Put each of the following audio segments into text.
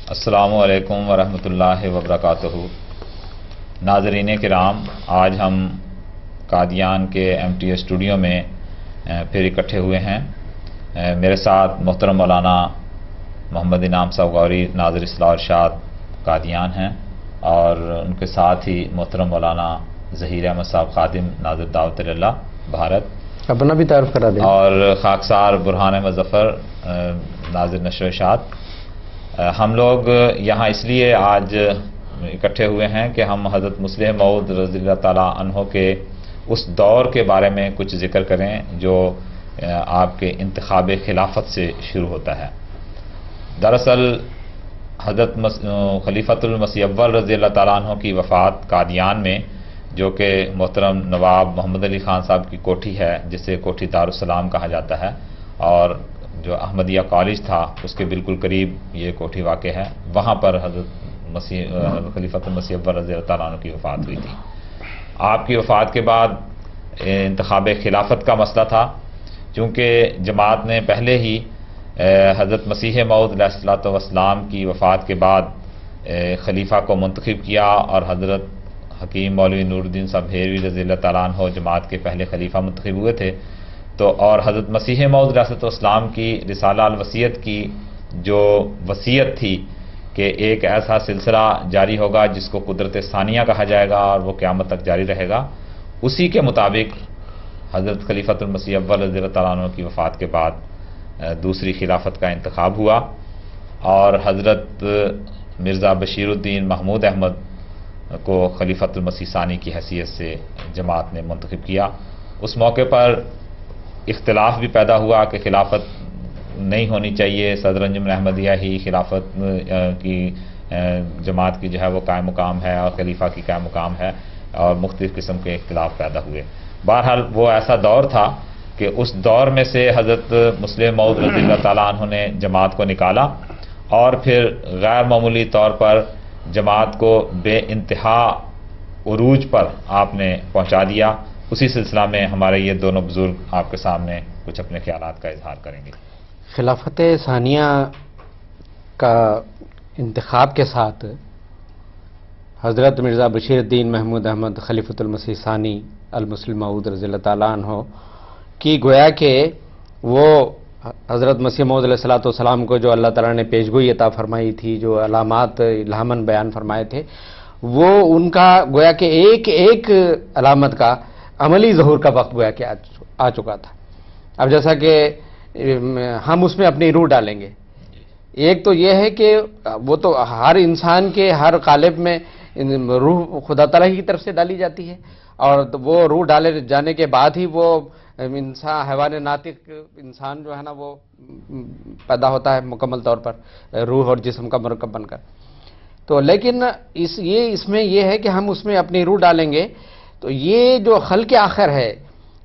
السلام علیکم ورحمۃ اللہ وبرکاتہ۔ ناظرین کرام، آج ہم قادیان کے MTA اسٹوڈیو میں پھر اکٹھے ہوئے ہیں۔ میرے ساتھ محترم مولانا محمد انعام صاحب غوری ناظر اصلاح ارشاد قادیان ہیں، اور ان کے ساتھ ہی محترم مولانا ظہیر احمد صاحب خادم ناظر دعوت اللہ بھارت، اپنا بھی تعارف کرا دیں، اور خاکسار برہان احمد ظفر ناظر نشر و اشاعت۔ ہم لوگ یہاں اس لیے آج اکٹھے ہوئے ہیں کہ ہم حضرت مسلح موعود رضی اللہ تعالیٰ عنہ کے اس دور کے بارے میں کچھ ذکر کریں جو آپ کے انتخاب خلافت سے شروع ہوتا ہے۔ دراصل حضرت خلیفۃ المسیح اول رضی اللہ تعالیٰ عنہ کی وفات قادیان میں، جو کہ محترم نواب محمد علی خان صاحب کی کوٹھی ہے، جسے کوٹھی دارالسلام کہا جاتا ہے، اور جو احمدیہ کالج تھا اس کے بالکل قریب یہ کوٹھی واقع ہے، وہاں پر حضرت خلیفۃ المسیح اول رضی اللہ تعالیٰ عنہ کی وفات ہوئی تھی۔ آپ کی وفات کے بعد انتخاب خلافت کا مسئلہ تھا، چونکہ جماعت نے پہلے ہی حضرت مسیح موعود علیہ الصلوۃ والسلام کی وفات کے بعد خلیفہ کو منتخب کیا، اور حضرت حکیم مولوی نور الدین صاحب ہیروی رضی اللہ تعالیٰ عنہ جماعت کے پہلے خلیفہ منتخب ہوئے تھے، تو اور حضرت مسیح موعود علیہ السلام کی رسالہ الوصیت کی جو وصیت تھی کہ ایک ایسا سلسلہ جاری ہوگا جس کو قدرت ثانیہ کہا جائے گا اور وہ قیامت تک جاری رہے گا، اسی کے مطابق حضرت خلیفۃ المسیح اول رضی اللہ تعالیٰ عنہ کی وفات کے بعد دوسری خلافت کا انتخاب ہوا، اور حضرت مرزا بشیر الدین محمود احمد کو خلیفۃ المسیح ثانی کی حیثیت سے جماعت نے منتخب کیا۔ اس موقع پر اختلاف بھی پیدا ہوا کہ خلافت نہیں ہونی چاہیے، صدر انجمن احمدیہ ہی خلافت کی جماعت کی جو ہے وہ قائم مقام ہے اور خلیفہ کی قائم مقام ہے، اور مختلف قسم کے اختلاف پیدا ہوئے۔ بہرحال وہ ایسا دور تھا کہ اس دور میں سے حضرت مسلح موعود رضی اللہ تعالیٰ عنہ نے جماعت کو نکالا، اور پھر غیر معمولی طور پر جماعت کو بے انتہا عروج پر آپ نے پہنچا دیا۔ اسی سلسلہ میں ہمارے یہ دونوں بزرگ آپ کے سامنے کچھ اپنے خیالات کا اظہار کریں گے۔ خلافت ثانیہ کا انتخاب کے ساتھ حضرت مرزا بشیر الدین محمود احمد خلیفۃ المسیح ثانی المسلم موعود رضی اللہ تعالیٰ عنہ کی گویا کہ وہ حضرت مسیح موعود علیہ الصلوۃ والسلام کو جو اللہ تعالیٰ نے پیشگوئی عطا فرمائی تھی، جو علامات الہاماً بیان فرمائے تھے، وہ ان کا گویا کہ ایک ایک علامت کا عملی ظہور کا وقت گویا کہ آ چکا تھا۔ اب جیسا کہ ہم اس میں اپنی روح ڈالیں گے، ایک تو یہ ہے کہ وہ تو ہر انسان کے ہر قالب میں روح خدا تعالیٰ کی طرف سے ڈالی جاتی ہے، اور وہ روح ڈالے جانے کے بعد ہی وہ انسان حیوان ناطق انسان جو ہے نا وہ پیدا ہوتا ہے مکمل طور پر روح اور جسم کا مرکب بن کر۔ تو لیکن اس میں یہ ہے کہ ہم اس میں اپنی روح ڈالیں گے، تو یہ جو خلق آخر ہے،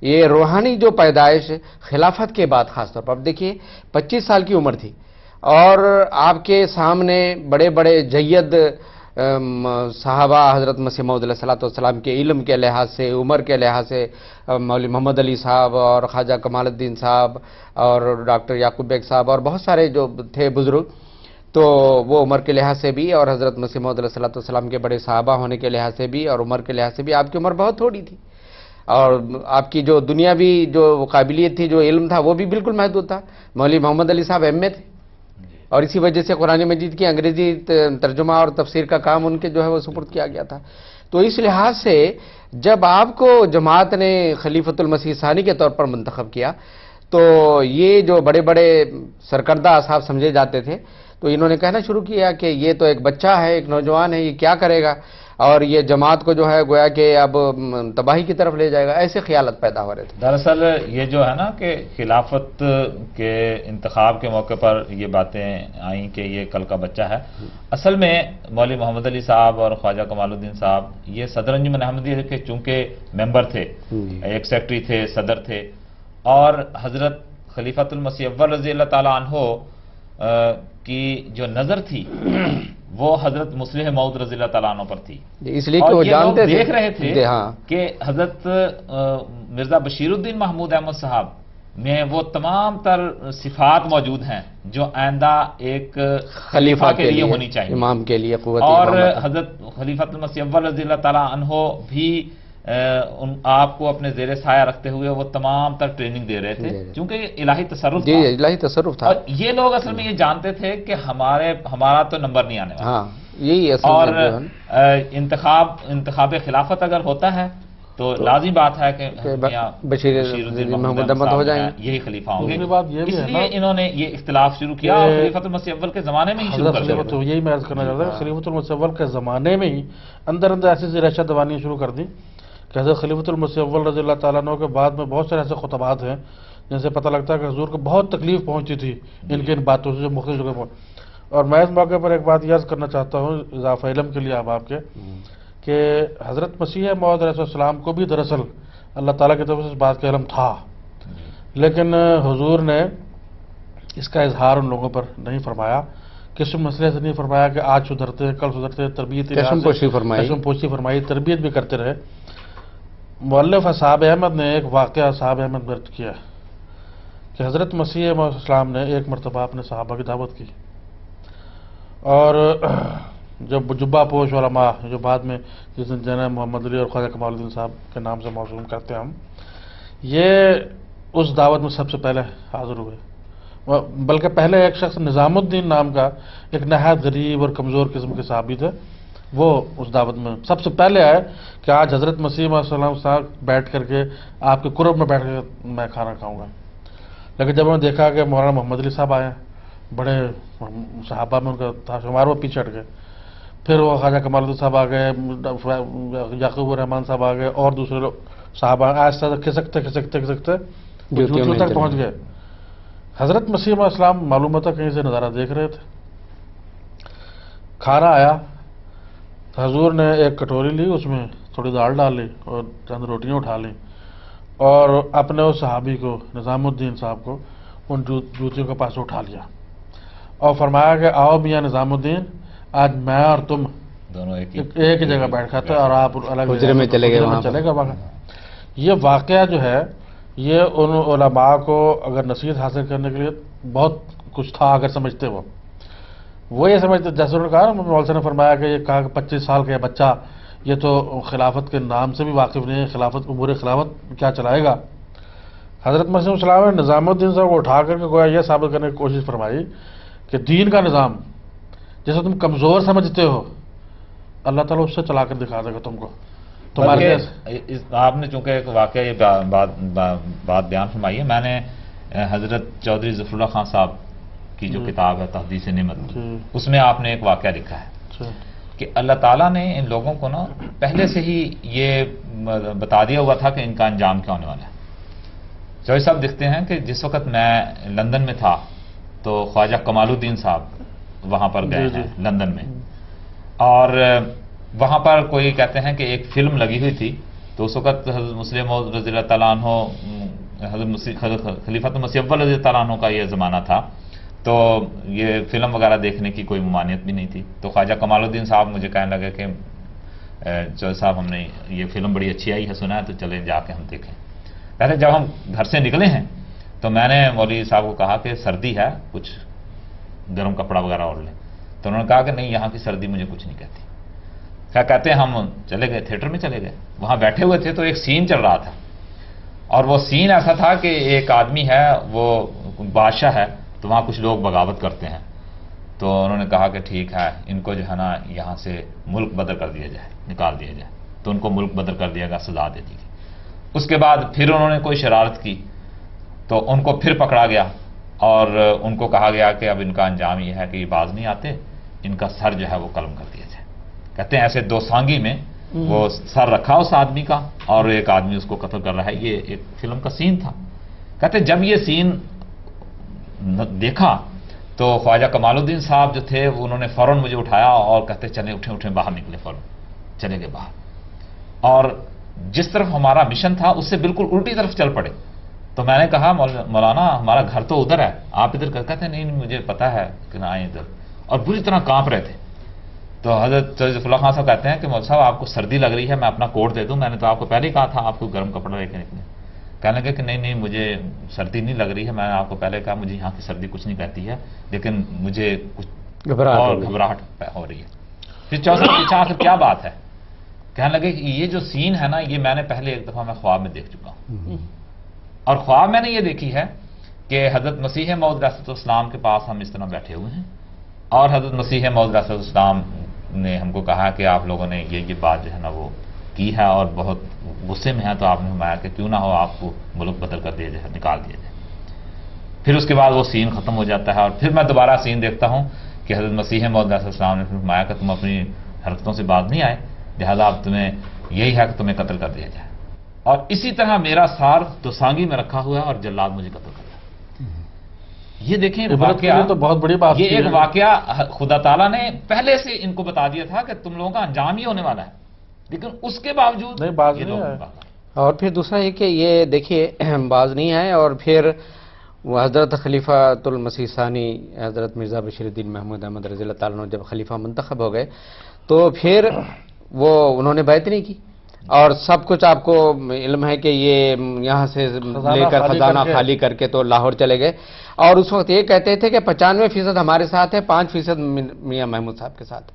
یہ روحانی جو پیدائش خلافت کے بعد خاص طور پر، اب دیکھیے 25 سال کی عمر تھی، اور آپ کے سامنے بڑے بڑے جید صحابہ حضرت مسیح موعود علیہ الصلوۃ والسلام کے علم کے لحاظ سے، عمر کے لحاظ سے مولوی محمد علی صاحب اور خواجہ کمال الدین صاحب اور ڈاکٹر یعقوب بیگ صاحب اور بہت سارے جو تھے بزرگ، تو وہ عمر کے لحاظ سے بھی اور حضرت مسیح موعود علیہ الصلوۃ والسلام کے بڑے صحابہ ہونے کے لحاظ سے بھی اور عمر کے لحاظ سے بھی آپ کی عمر بہت تھوڑی تھی، اور آپ کی جو دنیاوی جو قابلیت تھی، جو علم تھا، وہ بھی بالکل محدود تھا۔ مولوی محمد علی صاحب ایم اے تھے، اور اسی وجہ سے قرآن مجید کی انگریزی ترجمہ اور تفسیر کا کام ان کے جو ہے وہ سپرد کیا گیا تھا۔ تو اس لحاظ سے جب آپ کو جماعت نے خلیفۃ المسیح ثانی کے طور پر منتخب کیا، تو یہ جو بڑے بڑے سرکردہ اصحاب سمجھے جاتے تھے، تو انہوں نے کہنا شروع کیا کہ یہ تو ایک بچہ ہے، ایک نوجوان ہے، یہ کیا کرے گا، اور یہ جماعت کو جو ہے گویا کہ اب تباہی کی طرف لے جائے گا، ایسے خیالات پیدا ہو رہے تھے۔ دراصل یہ جو ہے نا کہ خلافت کے انتخاب کے موقع پر یہ باتیں آئیں کہ یہ کل کا بچہ ہے، اصل میں مولوی محمد علی صاحب اور خواجہ کمال الدین صاحب یہ صدر انجمن احمدیہ کے چونکہ ممبر تھے، ایک سیکٹری تھے، صدر تھے، اور حضرت خلیفۃ المسیح اول رضی اللہ تعالیٰ عنہ کی جو نظر تھی وہ حضرت مسلح موعود رضی اللہ تعالیٰ عنہ پر تھی، اس لیے کہ وہ جانتے دیکھ رہے تھے کہ حضرت مرزا بشیر الدین محمود احمد صاحب میں وہ تمام تر صفات موجود ہیں جو آئندہ ایک خلیفہ کے لیے ہونی چاہیے، امام کے لیے قوت اور امامت۔ حضرت خلیفۃ المسیح اول رضی اللہ تعالیٰ عنہ بھی آپ کو اپنے زیر سایہ رکھتے ہوئے وہ تمام تر ٹریننگ دے رہے تھے، کیونکہ یہ الہی تصرف جی تھا، الہی تصرف تھا، اور یہ لوگ اصل میں یہ جانتے تھے کہ ہمارا تو نمبر نہیں آنے والا، ہاں یہی اصل اور میں جو ہے انتخاب خلافت اگر ہوتا ہے تو لازمی بات ہے کہ بشیر الدین محمود احمد ہو جائیں گے، یہی خلیفہ ہوں گے، دوسری بات یہ بھی اس ہے لیے نا انہوں نے یہ اختلاف شروع کیا اور خلیفۃ المسیح اول کے زمانے میں ہی شروع کر دیا۔ تو یہی میں عرض کرنا چاہتا ہوں، خلیفۃ المسیح اول کے زمانے میں ہی اندر ایسی ریشہ دوانیاں شروع کر دی کہ حضرت خلیفۃ المسیح اول رضی اللہ تعالیٰ عنہ کے بعد میں بہت سارے ایسے خطبات ہیں جن سے پتہ لگتا ہے کہ حضور کو بہت تکلیف پہنچی تھی ان کی ان باتوں سے جو مختلف جگہ پر۔ اور میں اس موقع پر ایک بات عرض کرنا چاہتا ہوں اضافہ علم کے لیے آپ کے، کہ حضرت مسیح موعود علیہ السلام کو بھی دراصل اللہ تعالیٰ کی طرف سے اس بات کا علم تھا، لیکن حضور نے اس کا اظہار ان لوگوں پر نہیں فرمایا، کس مسئلے سے نہیں فرمایا کہ آج سدھرتے ہیں کل سدھرتے ہیں، تربیت چشم پوشی فرمائی، تربیت بھی کرتے رہے۔ مؤلف اصحاب احمد نے ایک واقعہ اصحاب احمد درج کیا کہ حضرت مسیح موعود السلام نے ایک مرتبہ اپنے صحابہ کی دعوت کی، اور جب جبہ پوش علماء جو بعد میں جس دن جناب محمد علی اور خواجہ کمال الدین صاحب کے نام سے موسوم کرتے ہیں ہم، یہ اس دعوت میں سب سے پہلے حاضر ہوئے، بلکہ پہلے ایک شخص نظام الدین نام کا ایک نہایت غریب اور کمزور قسم کے صحابی تھے، وہ اس دعوت میں سب سے پہلے آئے کہ آج حضرت مسیح علیہ السلام صاحب بیٹھ کر کے آپ کے قرب میں بیٹھ کر میں کھانا کھاؤں گا۔ لیکن جب انہوں نے دیکھا کہ مولانا محمد علی صاحب آئے ہیں، بڑے صحابہ میں ان کا تھا شمار، وہ پیچھے ہٹ گئے، پھر وہ خواجہ کمال الدین صاحب آ گئے، یعقوب الرحمان صاحب آ گئے، اور دوسرے لوگ صحابہ آہستہ کھسکتے جوتیوں تک پہنچ گئے۔ حضرت مسیح علیہ السلام معلوم ہوتا کہیں سے نظارہ دیکھ رہے تھے، کھانا آیا، حضور نے ایک کٹوری لی، اس میں تھوڑی دال ڈال لی اور چند روٹیاں اٹھا لیں، اور اپنے اس صحابی کو نظام الدین صاحب کو ان جوتیوں کے پاس اٹھا لیا اور فرمایا کہ آؤ میاں نظام الدین، آج میں اور تم دونوں ایک ہی جگہ بیٹھ کھاتے اور آپ الگ حجرے میں چلے گئے، چلے گا وہاں۔ یہ واقعہ جو ہے یہ ان علماء کو اگر نصیحت حاصل کرنے کے لیے بہت کچھ تھا، اگر سمجھتے وہ یہ سمجھتے، جیسے انہوں نے کہا مولوی صاحب نے فرمایا کہ یہ کہا کہ 25 سال کا بچہ یہ تو خلافت کے نام سے بھی واقف نہیں ہے، خلافت امور خلافت کیا چلائے گا۔ حضرت مسیح علیہ السلام نے نظام الدین صاحب کو اٹھا کر کے گویا یہ ثابت کرنے کی کوشش فرمائی کہ دین کا نظام جیسے تم کمزور سمجھتے ہو، اللہ تعالیٰ اس سے چلا کر دکھا دے گا تم کو تمہارے۔ آپ نے چونکہ ایک واقعہ یہ بات بیان فرمائی ہے، میں نے حضرت چودھری ظفر اللہ خان صاحب کی جو کتاب ہے تحدیث نعمت، اس میں آپ نے ایک واقعہ لکھا ہے کہ اللہ تعالیٰ نے ان لوگوں کو نا پہلے سے ہی یہ بتا دیا ہوا تھا کہ ان کا انجام کیا ہونے والا ہے۔ چودھری صاحب دکھتے ہیں کہ جس وقت میں لندن میں تھا تو خواجہ کمال الدین صاحب وہاں پر گئے ہیں لندن میں، اور وہاں پر کوئی کہتے ہیں کہ ایک فلم لگی ہوئی تھی، تو اس وقت حضرت مسیح موعود رضی اللہ تعالیٰ عنہ، حضرت خلیفۃ المسیح اول رضی اللہ تعالیٰ عنہ کا یہ زمانہ تھا، تو یہ فلم وغیرہ دیکھنے کی کوئی ممانعت بھی نہیں تھی۔ تو خواجہ کمال الدین صاحب مجھے کہنے لگے کہ چودھری صاحب ہم نے یہ فلم بڑی اچھی آئی ہے سنا ہے، تو چلیں جا کے ہم دیکھیں۔ کہتے جب ہم گھر سے نکلے ہیں تو میں نے مولوی صاحب کو کہا کہ سردی ہے، کچھ گرم کپڑا وغیرہ اوڑھ لیں، تو انہوں نے کہا کہ نہیں یہاں کی سردی مجھے کچھ نہیں کہتی۔ کیا کہتے ہیں ہم چلے گئے تھیٹر میں، چلے گئے، وہاں بیٹھے ہوئے تھے تو ایک سین چل رہا تھا، اور وہ سین ایسا تھا کہ ایک آدمی ہے وہ بادشاہ ہے، تو وہاں کچھ لوگ بغاوت کرتے ہیں، تو انہوں نے کہا کہ ٹھیک ہے ان کو جو ہے نا یہاں سے ملک بدر کر دیا جائے، نکال دیا جائے، تو ان کو ملک بدر کر دیا گیا، سزا دے دی گئی۔ اس کے بعد پھر انہوں نے کوئی شرارت کی تو ان کو پھر پکڑا گیا اور ان کو کہا گیا کہ اب ان کا انجام یہ ہے کہ یہ باز نہیں آتے، ان کا سر جو ہے وہ قلم کر دیا جائے۔ کہتے ہیں ایسے دو سانگی میں وہ سر رکھا اس آدمی کا اور ایک آدمی اس کو قتل کر رہا ہے، یہ ایک فلم کا سین تھا۔ کہتے ہیں جب یہ سین دیکھا تو خواجہ کمال الدین صاحب جو تھے وہ انہوں نے فوراً مجھے اٹھایا اور کہتے چلے اٹھیں باہر نکلے، فوراً چلے گئے باہر، اور جس طرف ہمارا مشن تھا اس سے بالکل الٹی طرف چل پڑے۔ تو میں نے کہا مولانا ہمارا گھر تو ادھر ہے، آپ ادھر کہتے ہیں نہیں مجھے پتا ہے کہ نہ آئیں ادھر، اور بری طرح کانپ رہے تھے۔ تو حضرت ظفر اللہ خان صاحب کہتے ہیں کہ مولوی صاحب آپ کو سردی لگ رہی ہے، میں اپنا کوٹ دے دوں، میں نے تو آپ کو پہلے ہی کہا تھا آپ کو گرم کپڑا لے کے نکلیں۔ کہنے لگے کہ نہیں مجھے سردی نہیں لگ رہی ہے. میں نے آپ کو پہلے کہا مجھے یہاں کی سردی کچھ نہیں کہتی ہے, لیکن مجھے کچھ گھبراہٹ ہو رہی ہے. پھر چوسا پوچھا آخر کیا بات ہے؟ کہنے لگے کہ یہ جو سین ہے نا, یہ میں نے پہلے ایک دفعہ میں خواب میں دیکھ چکا ہوں, اور خواب میں نے یہ دیکھی ہے کہ حضرت مسیح موعود علیہ السلام کے پاس ہم اس طرح بیٹھے ہوئے ہیں, اور حضرت مسیح موعود علیہ السلام نے ہم کو کہا کہ آپ لوگوں نے یہ بات جو ہے نا وہ کی ہے اور بہت غصے میں ہے, تو آپ نے فرمایا کہ کیوں نہ ہو آپ کو ملک بدل کر دیا جائے, نکال دیا جائے. پھر اس کے بعد وہ سین ختم ہو جاتا ہے, اور پھر میں دوبارہ سین دیکھتا ہوں کہ حضرت مسیح موعود علیہ السلام نے فرمایا کہ تم اپنی حرکتوں سے باز نہیں آئے, لہذا اب تمہیں یہی ہے کہ تمہیں قتل کر دیا جائے. اور اسی طرح میرا سار دوسانگی میں رکھا ہوا ہے اور جلاد مجھے قتل کر دیا. یہ دیکھیں واقعہ, تو بہت بڑی بات, یہ ایک واقعہ خدا تعالیٰ نے پہلے سے ان کو بتا دیا تھا کہ تم لوگوں کا انجام ہی ہونے والا ہے, لیکن اس کے باوجود یہ لوگ اور پھر دوسرا یہ کہ یہ دیکھیے باز نہیں آئے, اور پھر وہ حضرت خلیفۃ المسیح ثانی حضرت مرزا بشیر الدین محمود احمد رضی اللہ تعالیٰ عنہ جب خلیفہ منتخب ہو گئے تو پھر وہ انہوں نے بیعت نہیں کی, اور سب کچھ آپ کو علم ہے کہ یہ یہاں سے لے کر خزانہ خالی کر کے تو لاہور چلے گئے, اور اس وقت یہ کہتے تھے کہ 95% ہمارے ساتھ ہے, 5% میاں محمود صاحب کے ساتھ.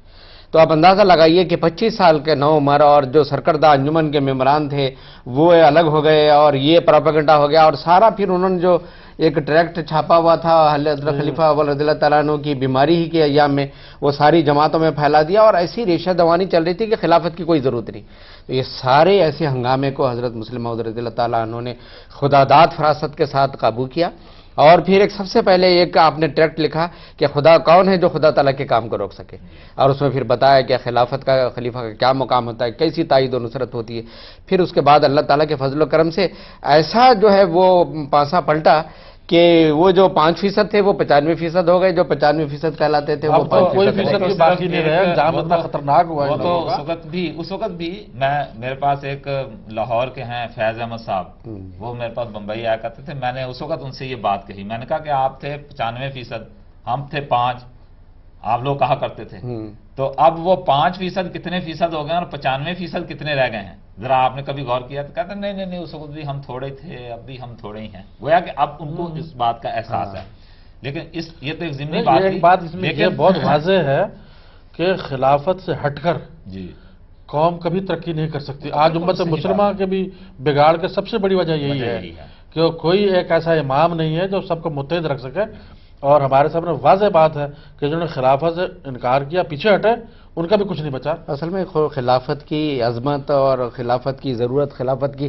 تو آپ اندازہ لگائیے کہ 25 سال کے نو عمر اور جو سرکردہ انجمن کے ممبران تھے وہ الگ ہو گئے, اور یہ پروپیگنڈا ہو گیا, اور سارا پھر انہوں نے جو ایک ٹریکٹ چھاپا ہوا تھا حضرت خلیفہ اول رضی اللہ تعالیٰ عنہ کی بیماری ہی کے ایام میں, وہ ساری جماعتوں میں پھیلا دیا, اور ایسی ریشہ دوانی چل رہی تھی کہ خلافت کی کوئی ضرورت نہیں. تو یہ سارے ایسے ہنگامے کو حضرت مسلم موعود رضی اللہ تعالیٰ عنہ نے خداداد فراست کے ساتھ قابو کیا, اور پھر ایک سب سے پہلے ایک آپ نے ٹریکٹ لکھا کہ خدا کون ہے جو خدا تعالیٰ کے کام کو روک سکے, اور اس میں پھر بتایا کہ خلافت کا خلیفہ کا کیا مقام ہوتا ہے, کیسی تائید و نصرت ہوتی ہے. پھر اس کے بعد اللہ تعالیٰ کے فضل و کرم سے ایسا جو ہے وہ پانسا پلٹا کہ وہ جو 5% تھے وہ 95% ہو گئے, جو 95% کہلاتے تھے وہ 5% باقی نہیں رہے. جام اتنا خطرناک ہوا ہے. تو اس وقت بھی میرے پاس ایک لاہور کے ہیں فیض احمد صاحب, وہ میرے پاس بمبئی آیا کرتے تھے. میں نے اس وقت ان سے یہ بات کہی, میں نے کہا کہ آپ تھے 95%, ہم تھے 5%, آپ لوگ کہا کرتے تھے, تو اب وہ 5% کتنے فیصد ہو گئے اور 95% کتنے رہ گئے ہیں, ذرا آپ نے کبھی غور کیا؟ تو کہتے ہیں نہیں اس وقت بھی ہم تھوڑے تھے, اب بھی ہم تھوڑے ہی ہیں. گویا کہ اب ان کو اس بات کا احساس ہے, لیکن یہ تو ایک ضمنی بات ہے. ایک بات اس میں یہ بہت واضح ہے کہ خلافت سے ہٹ کر قوم کبھی ترقی نہیں کر سکتی. آج امت مسلمہ کے بھی بگاڑ کے سب سے بڑی وجہ یہی ہے کہ کوئی ایک ایسا امام نہیں ہے جو سب کو متحد رکھ سکے, اور ہمارے سامنے واضح بات ہے کہ جنہوں نے خلافت سے انکار کیا, پیچھے ہٹے, ان کا بھی کچھ نہیں بچا. اصل میں خلافت کی عظمت اور خلافت کی ضرورت, خلافت کی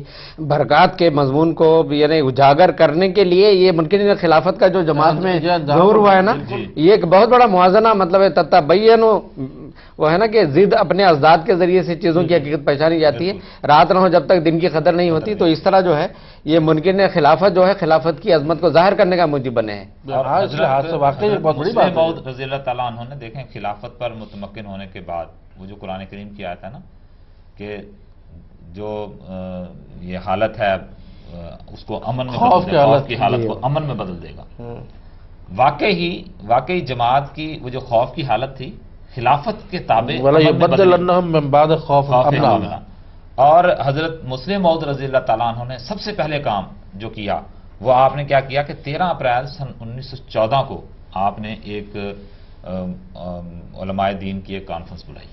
برکات کے مضمون کو یعنی اجاگر کرنے کے لیے یہ ممکن ہے. خلافت کا جو جماعت میں ظہور ہوا ہے نا, یہ ایک بہت بڑا موازنہ مطلب ہے تتبین, وہ ہے نا کہ ضد اپنے ازداد کے ذریعے سے چیزوں کی حقیقت پہچانی جاتی ہے. رات نہ ہو جب تک دن کی قدر نہیں ہوتی, تو اس طرح جو ہے یہ ممکن ہے خلافت جو ہے خلافت کی عظمت کو ظاہر کرنے کا موجب بنے ہیں. واقعی بہت بڑی بات ہے. رضی اللہ تعالیٰ عنہ نے دیکھیں خلافت پر متمکن ہونے کے بعد وہ جو قرآن کریم کی آیت ہے نا کہ جو یہ حالت ہے اس کو امن میں خوف کی حالت کو امن میں بدل دے گا. واقعی جماعت کی وہ جو خوف کی حالت تھی خلافت کے تابع خوف. اور حضرت مسلم موعود رضی اللہ تعالیٰ عنہ نے سب سے پہلے کام جو کیا وہ آپ نے کیا کیا کہ 13 اپریل سن 1914 کو آپ نے ایک علماء دین کی ایک کانفرنس بلائی,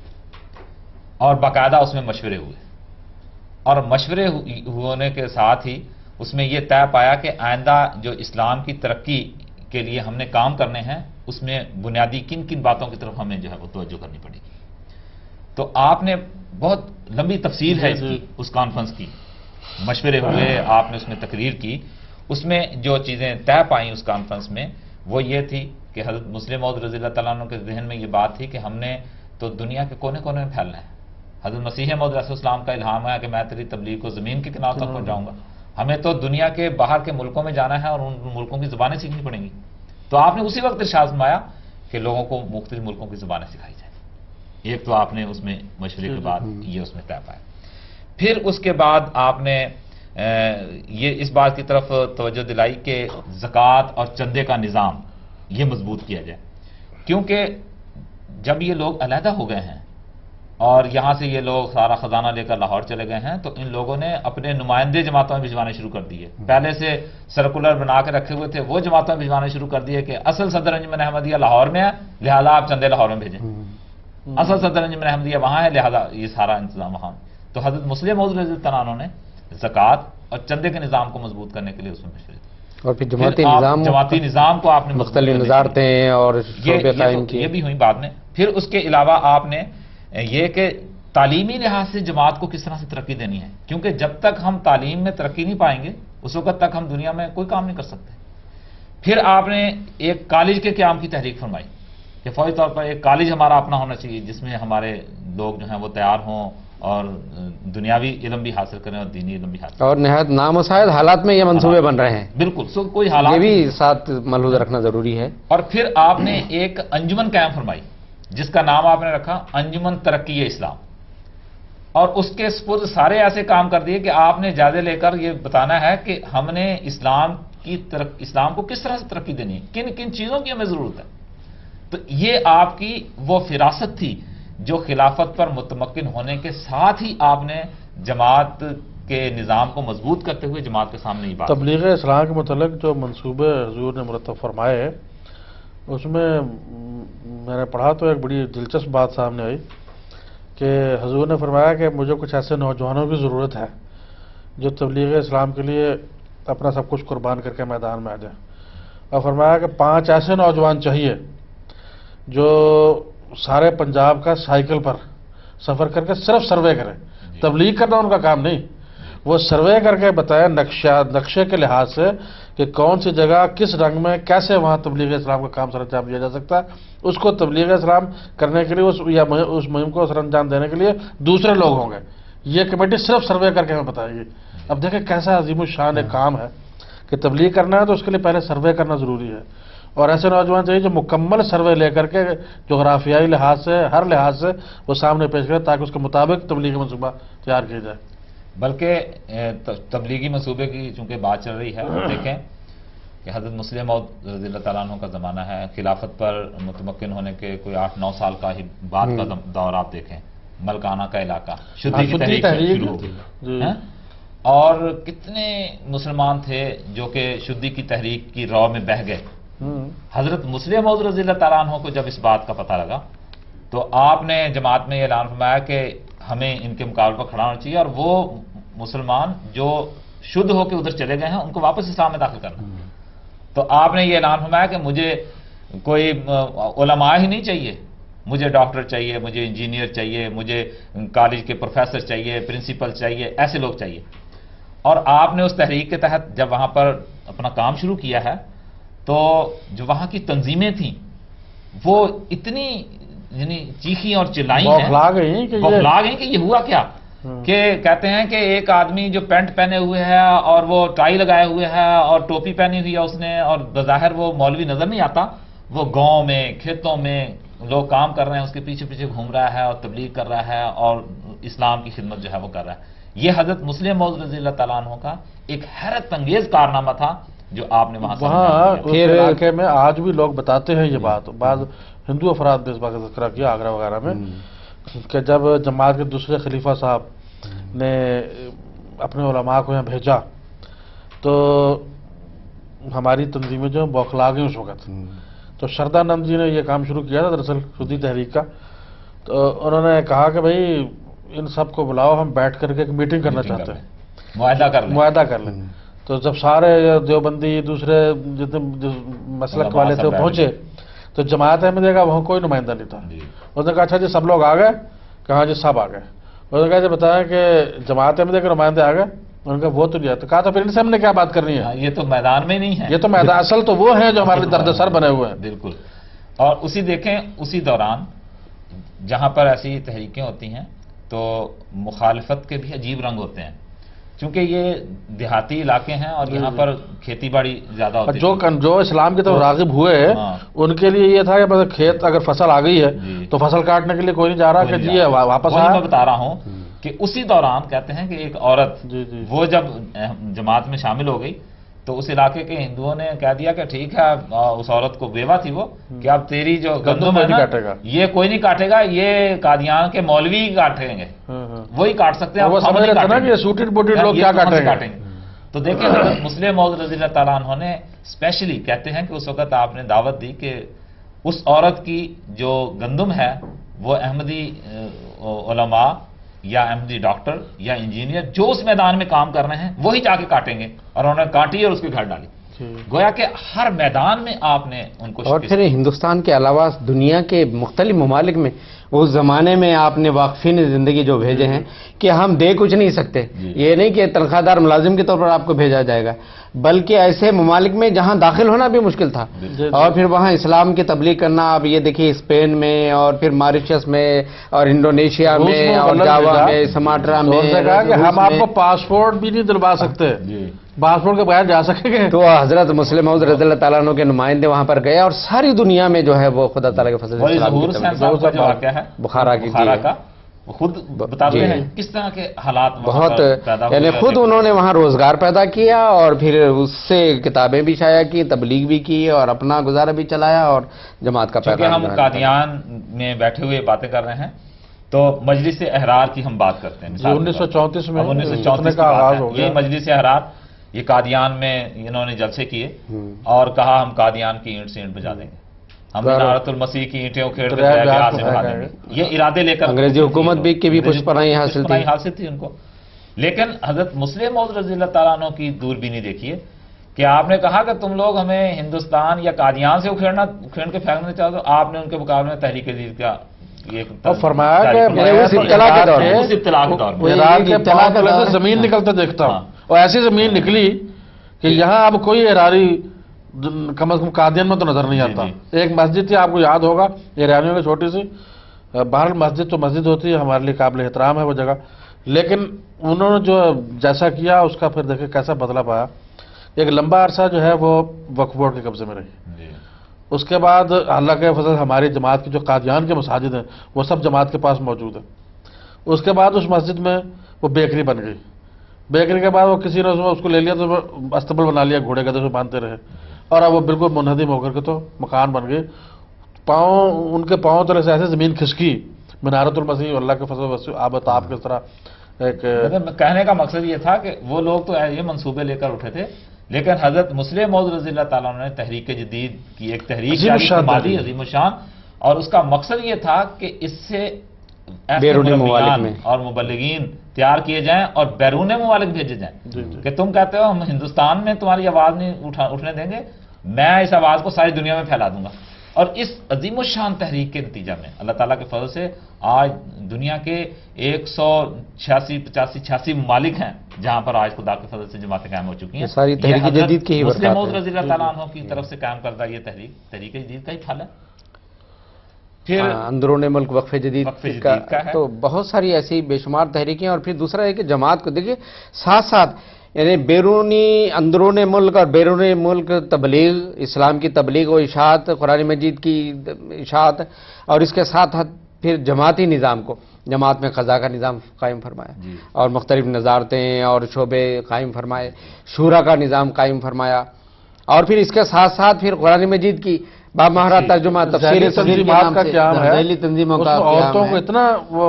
اور باقاعدہ اس میں مشورے ہوئے, اور مشورے ہونے کے ساتھ ہی اس میں یہ طے پایا کہ آئندہ جو اسلام کی ترقی کے لیے ہم نے کام کرنے ہیں اس میں بنیادی کن باتوں کی طرف ہمیں جو ہے وہ توجہ کرنی پڑے گی. تو آپ نے بہت لمبی تفصیل ہے اس کانفرنس کی, مشورے ہوئے, آپ نے اس میں تقریر کی. اس میں جو چیزیں طے پائیں اس کانفرنس میں وہ یہ تھی کہ حضرت مسلم موعود رضی اللہ تعالیٰ عنہ کے ذہن میں یہ بات تھی کہ ہم نے تو دنیا کے کونے کونے میں پھیلنا ہے. حضرت مسیح موعود علیہ السلام کا الہام ہے کہ میں تیری تبلیغ کو زمین کے کناروں تک پہنچاؤں گا. ہمیں تو دنیا کے باہر کے ملکوں میں جانا ہے اور ان ملکوں کی زبانیں سیکھنی پڑیں گی. تو آپ نے اسی وقت ارشاد فرمایا کہ لوگوں کو مختلف ملکوں کی زبانیں سکھائی جائیں. ایک تو آپ نے اس میں مشورے کے بعد یہ اس میں طے پایا. پھر اس کے بعد آپ نے یہ اس بات کی طرف توجہ دلائی کہ زکوٰۃ اور چندے کا نظام یہ مضبوط کیا جائے, کیونکہ جب یہ لوگ علیحدہ ہو گئے ہیں اور یہاں سے یہ لوگ سارا خزانہ لے کر لاہور چلے گئے ہیں، تو ان لوگوں نے اپنے نمائندے جماعتوں میں بھجوانے شروع کر دیے. پہلے سے سرکولر بنا کے رکھے ہوئے تھے، وہ جماعتوں میں بھجوانے شروع کر دیے کہ اصل صدر انجمن احمدیہ لاہور میں ہے، لہذا آپ چندے لاہور میں بھیجیں. اصل صدر انجمن احمدیہ وہاں ہے، لہذا یہ سارا انتظام وہاں. تو حضرت مسلم موعود رضی اللہ عنہ نے زکوٰۃ اور چندے کے نظام کو مضبوط کرنے کے لیے اس میں مشورے دی. اور پھر جماعتی نظام کو آپ نے مختلف وزارتیں اور شعبے قائم کیے. یہ بھی ہوئی بعد میں. پھر اس کے علاوہ آپ نے یہ کہ تعلیمی لحاظ سے جماعت کو کس طرح سے ترقی دینی ہے، کیونکہ جب تک ہم تعلیم میں ترقی نہیں پائیں گے اس وقت تک ہم دنیا میں کوئی کام نہیں کر سکتے. پھر آپ نے ایک کالج کے قیام کی تحریک فرمائی کہ فوری طور پر ایک کالج ہمارا اپنا ہونا چاہیے جس میں ہمارے لوگ جو ہیں وہ تیار ہوں اور دنیاوی علم بھی حاصل کریں اور دینی علم بھی حاصل کریں. اور نہایت نامساعد حالات میں یہ منصوبے بن رہے ہیں. بالکل. سو کوئی حالات یہ بھی ساتھ ملحوظ رکھنا ضروری ہے. اور پھر آپ نے ایک انجمن قائم فرمائی جس کا نام آپ نے رکھا انجمن ترقی اسلام، اور اس کے سپرد سارے ایسے کام کر دیے کہ آپ نے اجازت لے کر یہ بتانا ہے کہ ہم نے اسلام کو کس طرح سے ترقی دینی ہے، کن کن چیزوں کی ہمیں ضرورت ہے. تو یہ آپ کی وہ فراست تھی جو خلافت پر متمکن ہونے کے ساتھ ہی آپ نے جماعت کے نظام کو مضبوط کرتے ہوئے جماعت کے سامنے یہ بات. تبلیغ اسلام کے متعلق جو منصوبے حضور نے مرتب فرمائے اس میں میں نے پڑھا تو ایک بڑی دلچسپ بات سامنے آئی کہ حضور نے فرمایا کہ مجھے کچھ ایسے نوجوانوں کی ضرورت ہے جو تبلیغ اسلام کے لیے اپنا سب کچھ قربان کر کے میدان میں آ جائیں. اور فرمایا کہ 5 ایسے نوجوان چاہیے جو سارے پنجاب کا سائیکل پر سفر کر کے صرف سروے کریں. تبلیغ کرنا ان کا کام نہیں، وہ سروے کر کے بتائیں نقشے کے لحاظ سے کہ کون سی جگہ کس رنگ میں کیسے وہاں تبلیغ اسلام کا کام سر انجام دیا جا سکتا ہے. اس کو تبلیغ اسلام کرنے کے لیے اس مہم کو سر انجام دینے کے لیے دوسرے لوگ ہوں گے. یہ کمیٹی صرف سروے کر کے ہمیں بتائے گی. اب دیکھیں کیسا عظیم الشان ایک کام ہے کہ تبلیغ کرنا ہے تو اس کے لیے پہلے سروے کرنا ضروری ہے. اور ایسے نوجوان چاہیے جو مکمل سروے لے کر کے جغرافیائی لحاظ سے ہر لحاظ سے وہ سامنے پیش کرے تاکہ اس کے مطابق تبلیغی منصوبہ تیار کیا جائے. بلکہ تبلیغی منصوبے کی چونکہ بات چل رہی ہے، دیکھیں کہ حضرت مسلم موعود رضی اللہ تعالیٰ عنہ کا زمانہ ہے، خلافت پر متمکن ہونے کے کوئی 8-9 سال کا ہی بعد کا دور آپ دیکھیں، ملکانہ کا علاقہ شدی کی تحریک شروع ہوئی، اور کتنے مسلمان تھے جو کہ شدی کی تحریک کی رو میں بہہ گئے. حضرت مسلم موعود رضی اللہ تعالیٰ عنہ کو جب اس بات کا پتہ لگا تو آپ نے جماعت میں یہ اعلان فرمایا کہ ہمیں ان کے مقابلے پر کھڑا ہونا چاہیے اور وہ مسلمان جو شدھ ہو کے ادھر چلے گئے ہیں ان کو واپس اسلام میں داخل کرنا. تو آپ نے یہ اعلان فرمایا کہ مجھے کوئی علماء ہی نہیں چاہیے، مجھے ڈاکٹر چاہیے، مجھے انجینئر چاہیے، مجھے کالج کے پروفیسر چاہیے، پرنسپل چاہیے، ایسے لوگ چاہیے. اور آپ نے اس تحریک کے تحت جب وہاں پر اپنا کام شروع کیا ہے تو جو وہاں کی تنظیمیں تھیں وہ اتنی یعنی چیخیں اور چلائیں ہیں، بوکھلا گئیں کہ یہ ہوا کیا، کہ کہتے ہیں کہ ایک آدمی جو پینٹ پہنے ہوئے ہے اور وہ ٹائی لگائے ہوئے ہے اور ٹوپی پہنی ہوئی ہے اس نے، اور بظاہر وہ مولوی نظر نہیں آتا، وہ گاؤں میں کھیتوں میں لوگ کام کر رہے ہیں، اس کے پیچھے پیچھے گھوم رہا ہے اور تبلیغ کر رہا ہے اور اسلام کی خدمت جو ہے وہ کر رہا ہے. یہ حضرت مسلم موعود رضی اللہ تعالیٰ عنہ کا ایک حیرت انگیز کارنامہ تھا جو آپ نے وہاں اس علاقے میں آج بھی لوگ بتاتے ہیں یہ بات. بعض ہندو افراد نے اس بات کا ذکر کیا آگرہ وغیرہ میں کہ جب جماعت کے دوسرے خلیفہ صاحب نے اپنے علماء کو یہاں بھیجا تو ہماری تنظیمیں جو بوکھلا گئیں اس وقت. تو شردانند جی نے یہ کام شروع کیا تھا دراصل شدی تحریک کا. تو انہوں نے کہا کہ بھائی ان سب کو بلاؤ، ہم بیٹھ کر کے ایک میٹنگ کرنا چاہتے ہیں، معاہدہ کر لیں. تو جب سارے دیوبندی دوسرے جتنے مسلک والے تھے وہ پہنچے تو جماعت احمدیہ کا وہاں کوئی نمائندہ نہیں تھا. اس نے کہا اچھا جی سب لوگ آ گئے؟ کہا جی سب آ گئے. اس نے کہا جی بتایا کہ جماعت احمدیہ کے نمائندے آ گئے؟ انہوں نے کہا وہ تو نہیں آتا. کہا تھا پھر ان سے ہم نے کیا بات کرنی ہے، یہ تو میدان میں نہیں ہے، یہ تو میدان اصل تو وہ ہیں جو ہمارے درد سر بنے ہوئے ہیں. بالکل. اور اسی دوران جہاں پر ایسی تحریکیں ہوتی ہیں تو مخالفت کے بھی عجیب رنگ ہوتے ہیں، چونکہ یہ دیہاتی علاقے ہیں اور یہاں پر کھیتی باڑی زیادہ ہوتی ہے. جو اسلام کی طرف راغب ہوئے ان کے لیے یہ تھا کہ کھیت اگر فصل آ گئی ہے تو فصل کاٹنے کے لیے کوئی نہیں جا رہا کہ جی واپس آیا. میں بتا رہا ہوں کہ اسی دوران کہتے ہیں کہ ایک عورت وہ جب جماعت میں شامل ہو گئی تو اس علاقے کے ہندوؤں نے کہہ دیا کہ ٹھیک ہے، اس عورت کو بیوہ تھی وہ، کہ اب تیری جو گندم ہے نا یہ کوئی نہیں کاٹے گا، یہ قادیان کے مولوی کاٹیں گے، وہی کاٹ سکتے ہیں، ہم نہیں کاٹیں گے، سوٹڈ بوٹڈ لوگ کیا کاٹیں گے۔ تو دیکھیں حضرت مسلم موعود رضی اللہ تعالیٰ عنہ نے اسپیشلی کہتے ہیں کہ اس وقت آپ نے دعوت دی کہ اس عورت کی جو گندم ہے وہ احمدی علماء یا احمدی ڈاکٹر یا انجینئر جو اس میدان میں کام کر رہے ہیں وہی جا کے کاٹیں گے، اور انہوں نے کاٹی اور اس کے گھر ڈالی۔ گویا کہ ہر میدان میں آپ نے ان کو، اور پھر ہندوستان کے علاوہ دنیا کے مختلف ممالک میں اس زمانے میں آپ نے واقفین زندگی جو بھیجے ہیں کہ ہم دے کچھ نہیں سکتے، یہ نہیں کہ تنخواہ دار ملازم کے طور پر آپ کو بھیجا جائے گا، بلکہ ایسے ممالک میں جہاں داخل ہونا بھی مشکل تھا، اور پھر وہاں اسلام کی تبلیغ کرنا، آپ یہ دیکھیے اسپین میں اور پھر ماریشس میں اور انڈونیشیا میں اور جاوا میں، سماٹرا میں، کہا کہ ہم آپ کو پاسپورٹ بھی نہیں دلوا سکتے، پاسپورٹ کے بغیر جا سکیں گے۔ تو حضرت مسلم موعود رضی اللہ تعالیٰ عنہ کے نمائندے وہاں پر گئے اور ساری دنیا میں جو ہے وہ خدا تعالیٰ کے فضل سے واقعہ ہے بخارا کا خود بتاتے ہیں کس طرح کے حالات بہت، یعنی خود انہوں نے وہاں روزگار پیدا کیا اور پھر اس سے کتابیں بھی شائع کی، تبلیغ بھی کی اور اپنا گزارا بھی چلایا اور جماعت کا پیغام۔ ہم قادیان میں بیٹھے ہوئے باتیں کر رہے ہیں تو مجلس احرار کی ہم بات کرتے ہیں، 1934 میں 1934 کا آغاز ہو گیا، یہ مجلس احرار یہ قادیان میں انہوں نے جلسے کیے اور کہا ہم قادیان کی اینٹ سے اینٹ بجا دیں گے، ہم منارۃ المسیح کی اینٹیں اکھیڑ کے دریا سے بہا دیں گے، یہ ارادے لے کر انگریزی حکومت بھی کی بھی پشپناہی حاصل تھی ان کو۔ لیکن حضرت مسلم موعود رضی اللہ تعالیٰ عنہ کی دوربینی دیکھیے کہ آپ نے کہا کہ تم لوگ ہمیں ہندوستان یا قادیان سے اکھیڑ کے پھینکنا چاہتے ہو، آپ نے ان کے مقابلے میں تحریک جدید کا فرمایا کہ اس ابتلا کے دور میں زمین نکلتا دیکھتا ہوں، اور ایسی زمین نکلی کہ یہاں اب کوئی احراری کم از کم قادیان میں تو نظر نہیں آتا۔ ایک مسجد تھی، آپ کو یاد ہوگا، ایرانیوں کی چھوٹی سی، بہرحال مسجد تو مسجد ہوتی ہے، ہمارے لیے قابل احترام ہے وہ جگہ، لیکن انہوں نے جو جیسا کیا اس کا پھر دیکھیں کیسا بدلہ پایا۔ ایک لمبا عرصہ جو ہے وہ وقف بورڈ کے قبضے میں رہی، اس کے بعد اللہ کے فضل ہماری جماعت کی جو قادیان کے مساجد ہیں وہ سب جماعت کے پاس موجود ہیں۔ اس کے بعد اس مسجد میں وہ بیکری بن گئی، بیکری کے بعد وہ کسی نے اس کو لے لیا تو استبل بنا لیا، گھوڑے گدھے سے باندھتے رہے، اور اب وہ بالکل منہدم ہو کر کے تو مکان بن گئے۔ ان کے پاؤں طرح سے ایسے زمین کھسکی، منارۃ المسیح اللہ کے فضل آب کس طرح ایک کہنے کا مقصد یہ تھا کہ وہ لوگ تو یہ منصوبے لے کر اٹھے تھے، لیکن حضرت مسلم موعود رضی اللہ تعالیٰ عنہ نے تحریک جدید کی ایک تحریک عظیم الشان، اور اس کا مقصد یہ تھا کہ اس سے بیرونی ممالک میں اور مبلغین تیار کیے جائیں اور بیرون ممالک بھیجے جائیں کہ تم کہتے ہو ہم ہندوستان میں تمہاری آواز نہیں اٹھنے دیں گے، میں اس آواز کو ساری دنیا میں پھیلا دوں گا۔ اور اس عظیم الشان تحریک کے نتیجہ میں اللہ تعالیٰ کے فضل سے آج دنیا کے 186 ممالک ہیں جہاں پر آج خدا کے فضل سے جماعتیں قائم ہو چکی ہیں، ساری تحریک جدید کی ہی مسلم موعود رضی اللہ تعالیٰ عنہ کی طرف سے قائم کردہ یہ تحریک جدید کا ہی پھل ہے۔ پھر اندرون ملک وقف جدید کا تو بہت ساری ایسی بے شمار تحریکیں، اور پھر دوسرا ہے کہ جماعت کو دیکھیے ساتھ ساتھ یعنی بیرونی اندرون ملک اور بیرون ملک تبلیغ، اسلام کی تبلیغ و اشاعت، قرآن مجید کی اشاعت، اور اس کے ساتھ ساتھ پھر جماعتی نظام کو، جماعت میں قضاء کا نظام قائم فرمایا اور مختلف نظارتیں اور شعبے قائم فرمائے، شورا کا نظام قائم فرمایا، اور پھر اس کے ساتھ ساتھ پھر قرآن مجید کی بامہرہ ترجمہ تفسیر تنظیمات کا قیام ہے، ذیلی تنظیموں کا عورتوں کو اتنا وہ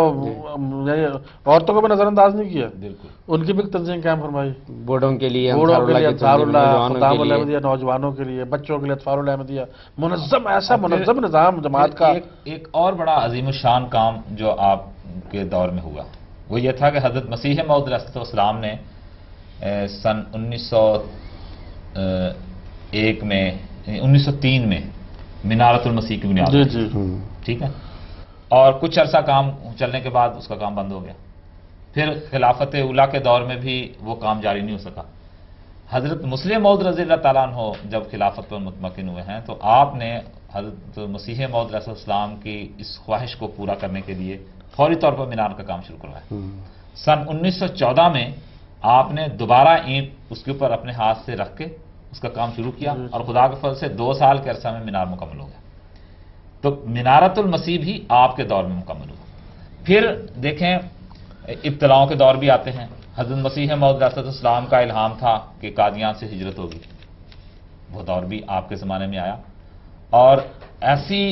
عورتوں کو بھی نظر انداز نہیں کیا، بالکل ان کی بھی تنظیم قائم فرمائی، بوڑھوں کے لیے انصار اللہ، خطاب الاحمدیہ نوجوانوں کے لیے، بچوں کے لیے اطفال الاحمدیہ، منظم ایسا منظم نظام جماعت کا۔ ایک اور بڑا عظیم الشان کام جو آپ کے دور میں ہوا وہ یہ تھا کہ حضرت مسیح موعود علیہ السلام نے سن 1903 میں منارۃ المسیح کی بنیاد ٹھیک ہے، اور کچھ عرصہ کام چلنے کے بعد اس کا کام بند ہو گیا، پھر خلافت اولیٰ کے دور میں بھی وہ کام جاری نہیں ہو سکا۔ حضرت مسلم موعود رضی اللہ تعالیٰ عنہ جب خلافت پر مطمئن ہوئے ہیں تو آپ نے حضرت مسیح موعود علیہ السلام کی اس خواہش کو پورا کرنے کے لیے فوری طور پر مینار کا کام شروع کروایا۔ سن 1914 میں آپ نے دوبارہ اینٹ اس کے اوپر اپنے ہاتھ سے رکھ کے اس کا کام شروع کیا، اور خدا کے فضل سے 2 سال کے عرصہ میں مینار مکمل ہو گیا۔ تو منارۃ المسیح بھی آپ کے دور میں مکمل ہوا۔ پھر دیکھیں ابتلاؤں کے دور بھی آتے ہیں، حضرت مسیح موعود علیہ السلام کا الہام تھا کہ قادیان سے ہجرت ہوگی، وہ دور بھی آپ کے زمانے میں آیا، اور ایسی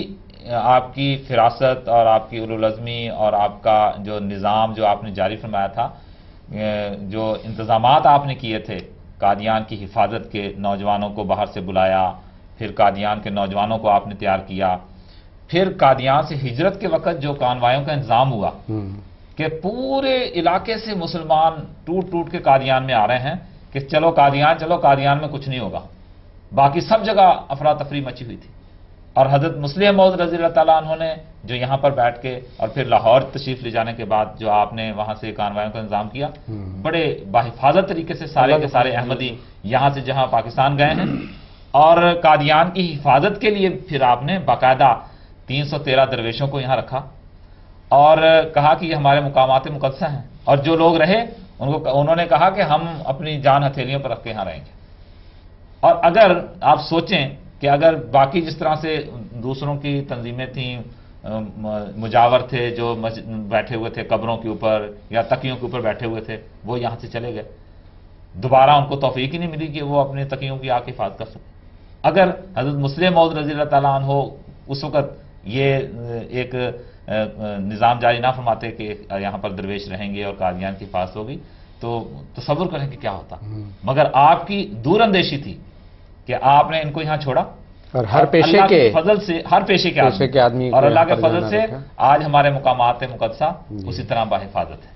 آپ کی فراست اور آپ کی اولوالعزمی اور آپ کا جو نظام جو آپ نے جاری فرمایا تھا، جو انتظامات آپ نے کیے تھے قادیان کی حفاظت کے، نوجوانوں کو باہر سے بلایا، پھر قادیان کے نوجوانوں کو آپ نے تیار کیا، پھر قادیان سے ہجرت کے وقت جو کانوائیوں کا انتظام ہوا کہ پورے علاقے سے مسلمان ٹوٹ ٹوٹ کے قادیان میں آ رہے ہیں کہ چلو قادیان میں کچھ نہیں ہوگا، باقی سب جگہ افراتفری مچی ہوئی تھی، اور حضرت مسلم موعود رضی اللہ تعالیٰ عنہ نے جو یہاں پر بیٹھ کے اور پھر لاہور تشریف لے جانے کے بعد جو آپ نے وہاں سے کانوائیوں کا انتظام کیا، بڑے باحفاظت طریقے سے سارے کے سارے احمدی یہاں سے جہاں پاکستان گئے ہیں، اور قادیان کی حفاظت کے لیے پھر آپ نے باقاعدہ 313 درویشوں کو یہاں رکھا اور کہا کہ یہ ہمارے مقامات مقدسہ ہیں، اور جو لوگ رہے انہوں نے کہا کہ ہم اپنی جان ہتھیلیوں پر رکھ کے یہاں رہیں گے۔ اور اگر آپ سوچیں کہ اگر باقی جس طرح سے دوسروں کی تنظیمیں تھیں، مجاور تھے جو بیٹھے ہوئے تھے قبروں کے اوپر یا تکیوں کے اوپر بیٹھے ہوئے تھے، وہ یہاں سے چلے گئے، دوبارہ ان کو توفیق ہی نہیں ملی کہ وہ اپنے تکیوں کی آ کے حفاظت کر سکیں۔ اگر حضرت مسلم موعود رضی اللہ تعالیٰ عنہ اس وقت یہ ایک نظام جاری نہ فرماتے کہ یہاں پر درویش رہیں گے اور قادیان کی حفاظت ہوگی، تو تصور کریں کہ کیا ہوتا۔ مگر آپ کی دور اندیشی تھی کہ آپ نے ان کو یہاں چھوڑا، اور ہر پیشے کے فضل سے، ہر پیشے کے آدمی اور اللہ کے فضل سے آج ہمارے مقامات مقدسہ اسی طرح باحفاظت ہے،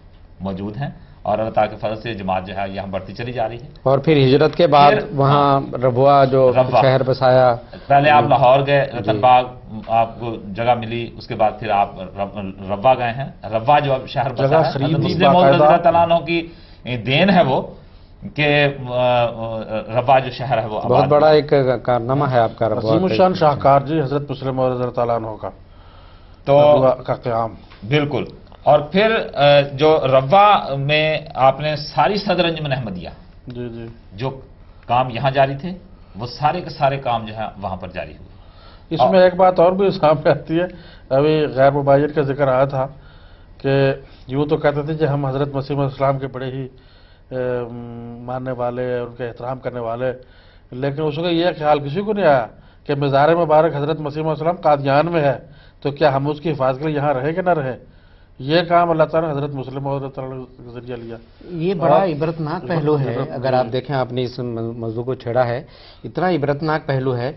موجود ہیں، اور اللہ تعالیٰ کے فضل سے جماعت جو ہے یہاں بڑھتی چلی جا رہی ہے۔ اور پھر ہجرت کے بعد وہاں ربوہ جو شہر بسایا، پہلے آپ لاہور گئے، رتن باغ آپ کو جگہ ملی، اس کے بعد پھر آپ ربوہ گئے ہیں۔ ربوہ جو اب شہر بسا ہے، حضرت مسلم موعود رضی اللہ تعالیٰ عنہ کی دین ہے وہ کہ ربوہ جو شہر ہے وہ بہت بڑا ایک کارنامہ ہے آپ کا ربوہ عظیم الشان شاہکار جی حضرت مسلم موعود رضی اللہ تعالیٰ عنہ کا تو کا قیام بالکل۔ اور پھر جو ربوہ میں آپ نے ساری صدر انجمن احمدیہ جی جی جو کام یہاں جاری تھے وہ سارے کے سارے کام جو ہے وہاں پر جاری ہوئے۔ اس میں ایک بات اور بھی سامنے آتی ہے، ابھی غیر مباین کا ذکر آیا تھا کہ یوں تو کہتے تھے کہ ہم حضرت مسیح علیہ السلام کے بڑے ہی ماننے والے، ان کے احترام کرنے والے، لیکن اس کا یہ خیال کسی کو نہیں آیا کہ مزار مبارک حضرت مسیح علیہ السلام قادیان میں ہے، تو کیا ہم اس کی حفاظت کے لیے یہاں رہے کہ نہ رہے؟ یہ کام اللہ تعالیٰ نے حضرت مسلم موعود کے ذریعہ لیا۔ یہ بڑا عبرتناک پہلو ہے، اگر آپ دیکھیں آپ نے اس موضوع کو چھیڑا ہے، اتنا عبرتناک پہلو ہے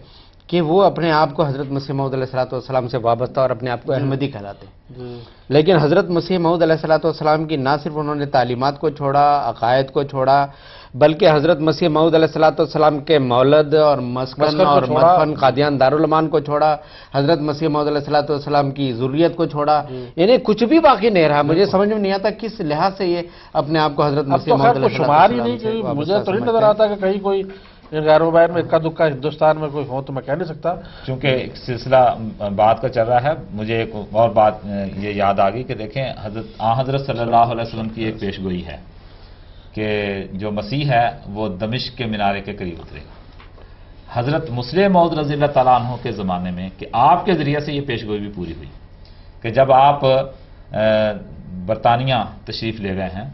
کہ وہ اپنے آپ کو حضرت مسیح موعود علیہ السلام سے وابستہ اور اپنے آپ کو احمدی کہلاتے ہیں، لیکن حضرت مسیح موعود علیہ السلام کی نہ صرف انہوں نے تعلیمات کو چھوڑا، عقائد کو چھوڑا، بلکہ حضرت مسیح موعود علیہ السلام کے مولد اور مسکن اور مدفن قادیان دارالمان کو چھوڑا، حضرت مسیح موعود علیہ السلام کی ذریت کو چھوڑا، یعنی کچھ بھی باقی نہیں رہا۔ مجھے سمجھ میں نہیں آتا کس لحاظ سے یہ اپنے آپ کو حضرت مسیح موعود علیہ السلام شمار ہی نہیں کہ مجھے تو نہیں نظر آتا کہ کہیں کوئی غیر مبین میں اکا دکا ہندوستان میں کوئی ہو تو میں کہہ نہیں سکتا۔ چونکہ ایک سلسلہ بات کا چل رہا ہے، مجھے ایک اور بات یہ یاد آ گئی کہ دیکھیں حضرت صلی اللہ علیہ وسلم کی ایک پیش گوئی ہے کہ جو مسیح ہے وہ دمشق کے مینارے کے قریب اترے گا۔ حضرت مسلم موعود رضی اللہ تعالیٰ عنہ کے زمانے میں کہ آپ کے ذریعے سے یہ پیش گوئی بھی پوری ہوئی کہ جب آپ برطانیہ تشریف لے گئے ہیں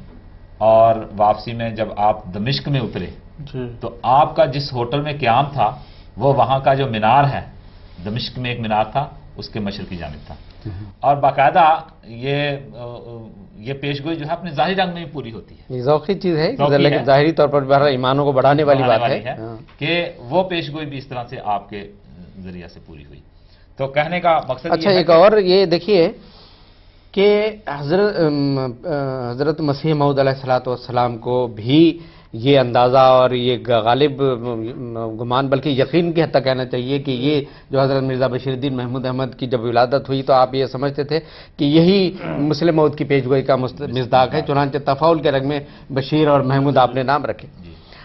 اور واپسی میں جب آپ دمشق میں اترے تو آپ کا جس ہوٹل میں قیام تھا وہ وہاں کا جو مینار ہے، دمشق میں ایک مینار تھا، اس کے مشرقی جانب تھا، اور باقاعدہ یہ پیش گوئی جو ہے اپنے ظاہری رنگ میں بھی پوری ہوتی ہے، یہ ذوقی چیز ہے لیکن ظاہری طور پر بہرحال ایمانوں کو بڑھانے والی بات ہے کہ وہ پیش گوئی بھی اس طرح سے آپ کے ذریعے سے پوری ہوئی۔ تو کہنے کا مقصد اچھا ایک اور یہ دیکھیے کہ حضرت مسیح موعود علیہ السلام کو بھی یہ اندازہ اور یہ غالب گمان بلکہ یقین کی حد تک کہنا چاہیے کہ یہ جو حضرت مرزا بشیر الدین محمود احمد کی جب ولادت ہوئی تو آپ یہ سمجھتے تھے کہ یہی مسلم موعود کی پیش گوئی کا مصداق ہے، چنانچہ تفاعل کے رنگ میں بشیر اور محمود آپ نے نام رکھے۔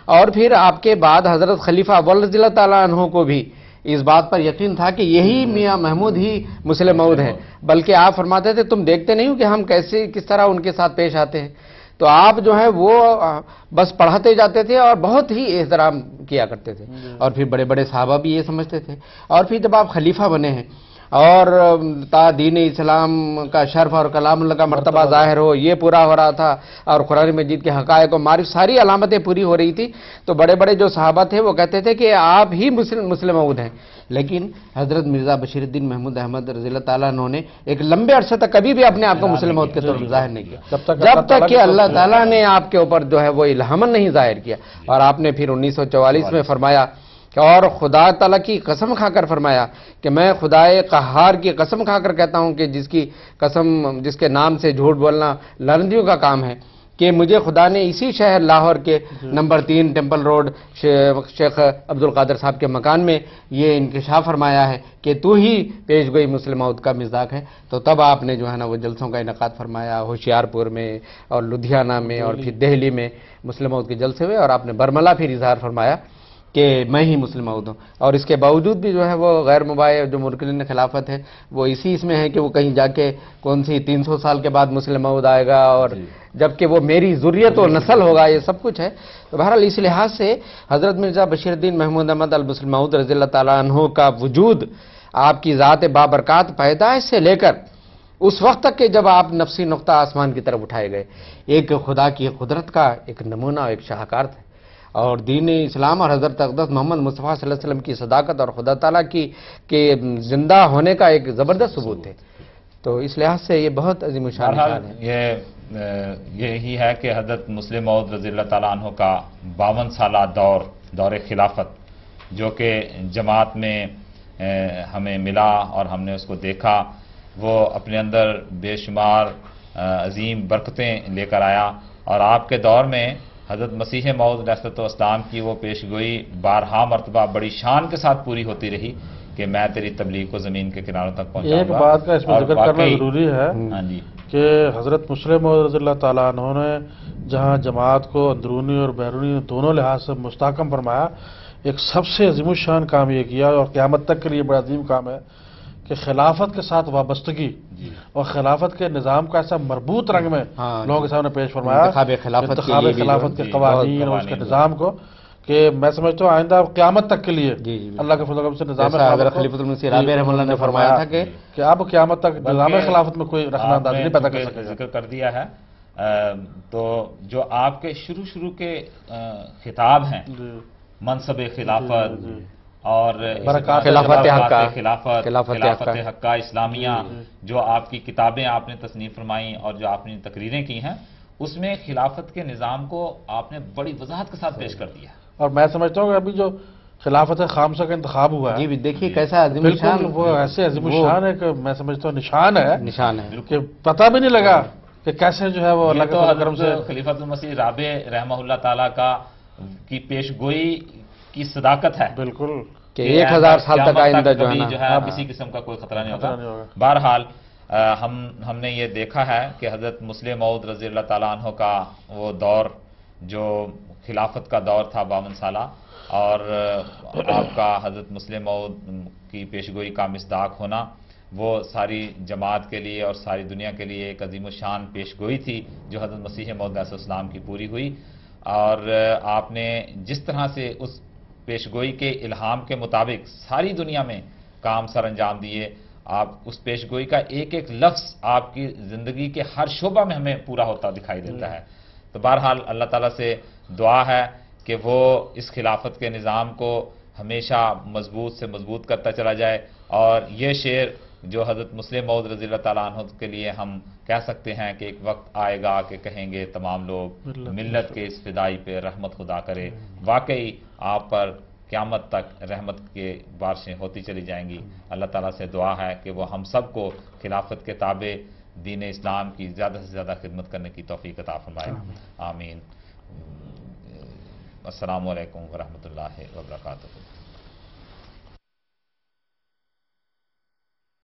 اور پھر آپ کے بعد حضرت خلیفہ اول رضی اللہ تعالیٰ عنہ کو بھی اس بات پر یقین تھا کہ یہی میاں محمود ہی مسلم موعود ہے، بلکہ آپ فرماتے تھے تم دیکھتے نہیں ہو کہ ہم کس طرح ان کے ساتھ پیش آتے ہیں، تو آپ جو ہے وہ بس پڑھاتے جاتے تھے اور بہت ہی احترام کیا کرتے تھے، اور پھر بڑے بڑے صحابہ بھی یہ سمجھتے تھے، اور پھر جب آپ خلیفہ بنے ہیں اور تا دین اسلام کا شرف اور کلام اللہ کا مرتبہ ظاہر ہو، یہ پورا ہو رہا تھا، اور قرآن مجید کے حقائق و معرف ساری علامتیں پوری ہو رہی تھی، تو بڑے بڑے جو صحابہ تھے وہ کہتے تھے کہ آپ ہی مسلم موعود ہیں. لیکن حضرت مرزا بشیر الدین محمود احمد رضی اللہ تعالیٰ عنہ نے ایک لمبے عرصے تک کبھی بھی اپنے آپ کو مسلم موعود کے طور پر ظاہر نہیں کیا، جب تک کہ اللہ تعالیٰ نے آپ کے اوپر جو ہے وہ الہاماً نہیں ظاہر کیا. اور آپ نے پھر 1944 میں فرمایا اور خدا تعالیٰ کی قسم کھا کر فرمایا کہ میں خدائے قہار کی قسم کھا کر کہتا ہوں کہ جس کی قسم، جس کے نام سے جھوٹ بولنا لرندیوں کا کام ہے، کہ مجھے خدا نے اسی شہر لاہور کے نمبر 3 ٹیمپل روڈ شیخ عبد القادر صاحب کے مکان میں یہ انکشاف فرمایا ہے کہ تو ہی پیش گوئی مسلم موعود کا مصداق ہے. تو تب آپ نے جو ہے نا وہ جلسوں کا انعقاد فرمایا، ہوشیار پور میں اور لدھیانہ میں اور پھر دہلی میں مسلم موعود کے جلسے ہوئے، اور آپ نے برملا پھر اظہار فرمایا کہ میں ہی مسلم موعود ہوں. اور اس کے باوجود بھی جو ہے وہ غیر مباح جو مرکزین خلافت ہے وہ اس میں ہے کہ وہ کہیں جا کے کون سی 300 سال کے بعد مسلم موعود آئے گا، اور جبکہ وہ میری ذریت و نسل ہوگا، یہ سب کچھ ہے. تو بہرحال اس لحاظ سے حضرت مرزا بشیر الدین محمود احمد المسلم موعود رضی اللہ تعالیٰ عنہ کا وجود، آپ کی ذات بابرکات پیدائش سے لے کر اس وقت تک کہ جب آپ نفسی نقطہ آسمان کی طرف اٹھائے گئے، ایک خدا کی قدرت کا ایک نمونہ اور ایک شاہکار تھے، اور دین اسلام اور حضرت اقدس محمد مصطفیٰ صلی اللہ علیہ وسلم کی صداقت اور خدا تعالیٰ کی زندہ ہونے کا ایک زبردست ثبوت تھے. تو اس لحاظ سے یہ بہت عظیم الشان ہے. یہی ہے کہ حضرت مسلم موعود رضی اللہ تعالیٰ عنہ کا 52 سالہ دور خلافت جو کہ جماعت میں ہمیں ملا اور ہم نے اس کو دیکھا، وہ اپنے اندر بے شمار عظیم برکتیں لے کر آیا. اور آپ کے دور میں حضرت مسیح موعود علیہ السلام کی وہ پیشگوئی بارہا مرتبہ بڑی شان کے ساتھ پوری ہوتی رہی کہ میں تیری تبلیغ کو زمین کے کناروں تک پہنچاؤں گا. ایک بات کا اس میں ذکر کرنا ضروری ہے ہاں جی کہ حضرت مسلم موعود رضی اللہ تعالیٰ عنہ نے جہاں جماعت کو اندرونی اور بیرونی دونوں لحاظ سے مستحکم فرمایا، ایک سب سے عظیم الشان کام یہ کیا اور قیامت تک کے لیے بڑا عظیم کام ہے کہ خلافت کے ساتھ وابستگی اور خلافت کے نظام کا ایسا مربوط رنگ میں لوگوں کے سامنے پیش فرمایا، انتخاب خلافت کے قوانین اور اس کے نظام کو، کہ میں سمجھتا ہوں آئندہ قیامت تک کے لیے اللہ کے فضل و کرم سے نظام حضرت خلیفۃ المسیح رابع رحمہ اللہ نے فرمایا تھا کہ اب قیامت تک نظام خلافت میں کوئی رخنہ اندازی نہیں پیدا کر سکے. ذکر کر دیا ہے تو جو آپ کے شروع کے خطاب ہیں، منصب خلافت اور خلافت حقہ اسلامیہ، جو آپ کی کتابیں آپ نے تصنیف فرمائیں اور جو آپ نے تقریریں کی ہیں، اس میں خلافت کے نظام کو آپ نے بڑی وضاحت کے ساتھ پیش کر دیا. اور میں سمجھتا ہوں کہ ابھی جو خلافت خامسہ کا انتخاب ہوا ہے، جی دیکھیے کیسا عظیم بالکل وہ ایسے عظیم الشان ہے کہ میں سمجھتا ہوں نشان ہے کہ پتہ بھی نہیں لگا کہ کیسے جو ہے وہ اللہ کے فضل و کرم سے خلیفۃ المسیح رابع رحمہ اللہ تعالیٰ کی پیشگوئی کی صداقت ہے. بالکل کہ 1000 سال تک آئندہ جو ہے کسی قسم کا کوئی خطرہ نہیں ہوگا. بہرحال ہم نے یہ دیکھا ہے کہ حضرت مسلم موعود رضی اللہ تعالیٰ عنہ کا وہ دور جو خلافت کا دور تھا 52 سالہ، اور آپ کا حضرت مسلم موعود کی پیشگوئی کا مصداق ہونا، وہ ساری جماعت کے لیے اور ساری دنیا کے لیے ایک عظیم الشان پیشگوئی تھی جو حضرت مسیح موعود علیہ السلام کی پوری ہوئی. اور آپ نے جس طرح سے اس پیشگوئی کے الہام کے مطابق ساری دنیا میں کام سر انجام دیے، آپ اس پیشگوئی کا ایک ایک لفظ آپ کی زندگی کے ہر شعبہ میں ہمیں پورا ہوتا دکھائی دیتا ہے. تو بہرحال اللہ تعالیٰ سے دعا ہے کہ وہ اس خلافت کے نظام کو ہمیشہ مضبوط سے مضبوط کرتا چلا جائے. اور یہ شعر جو حضرت مسلم موعود رضی اللہ تعالیٰ عنہ کے لیے ہم کہہ سکتے ہیں کہ ایک وقت آئے گا کہ کہیں گے تمام لوگ ملت کے اس فدائی پہ رحمت خدا کرے. واقعی آپ پر قیامت تک رحمت کے بارشیں ہوتی چلی جائیں گی. اللہ تعالیٰ سے دعا ہے کہ وہ ہم سب کو خلافت کے تابع دین اسلام کی زیادہ سے زیادہ خدمت کرنے کی توفیق عطا فرمائے. آمین. السلام علیکم ورحمۃ اللہ وبرکاتہ.